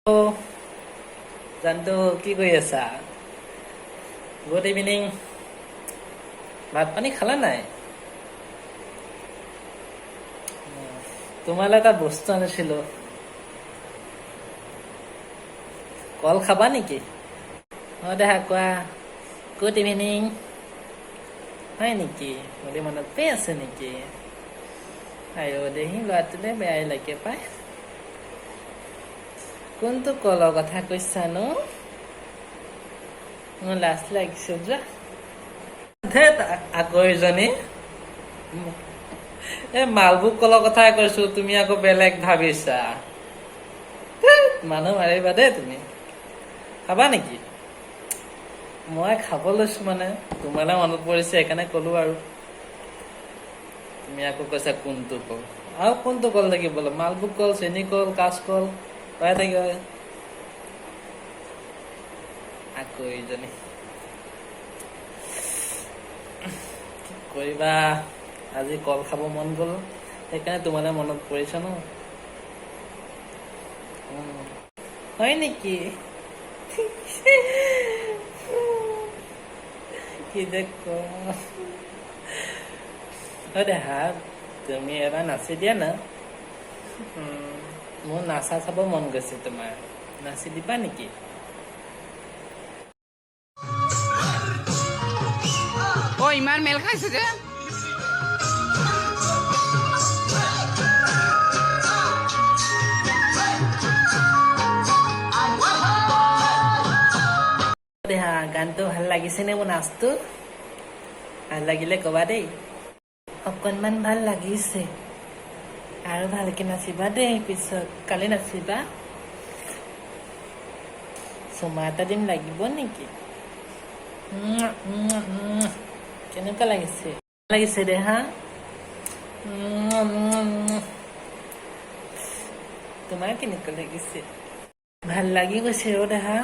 Hello' জানটো কি কৰি আছা? Good evening. ভাত পানী খালা নাই? তোমালৈ এটা বস্তু আনিছিলো, কল খাবা নেকি? দেহা কোৱা। Good evening. হয় নেকি? মোলৈ মনত পৰি আছে নেকি? আইঅ দেহি, ল'ৰাটোলৈ বেয়াই লাগে পাই। কোনটো কলৰ কথা কৈছানো? মোৰ লাজ লাগিছে যোৱা। ধেত, আকৌ ইজনী। এই মালভোগ কলৰ কথাই কৈছো, তুমি আকৌ বেলেগ ভাবিছা। মানুহ মাৰিবা দেই তুমি। খাবা নেকি? মই খাব লৈছো মানে, তোমালৈ মনত পৰিছে সেইকাৰণে কলো আৰু। তুমি আকৌ কৈছা কোনটো কল, আৰু কোনটো কল লাগিব? মালভোগ কল, চেনী কল, কাচকল পাই থাকিবা। আকৌ ইজনী। কি কৰিবা, আজি কল খাব মন গ'ল, সেইকাৰণে তোমালৈ মনত পৰিছে ন। হয় নেকি? কি যে কওঁ। দেহা, তুমি এবাৰ নাচি দিয়া না। মোৰ নাচা চাব মন গৈছে তোমাৰ, নাচি দিবা নেকি? ইমান মেল খাইছে যে। দেহা, গানটো ভাল লাগিছেনে? মোৰ নাচটো ভাল লাগিলে কবা দেই। অকণমান ভাল লাগিছে, আৰু ভালকে নাচিবা দেই। পিছত কালি নাচিবা। চুমা এটা দিম, লাগিব নেকি? কেনেকুৱা লাগিছে? লাগিছে দেহা? তোমাৰ কেনেকুৱা লাগিছে? ভাল লাগি গৈছে দেহা।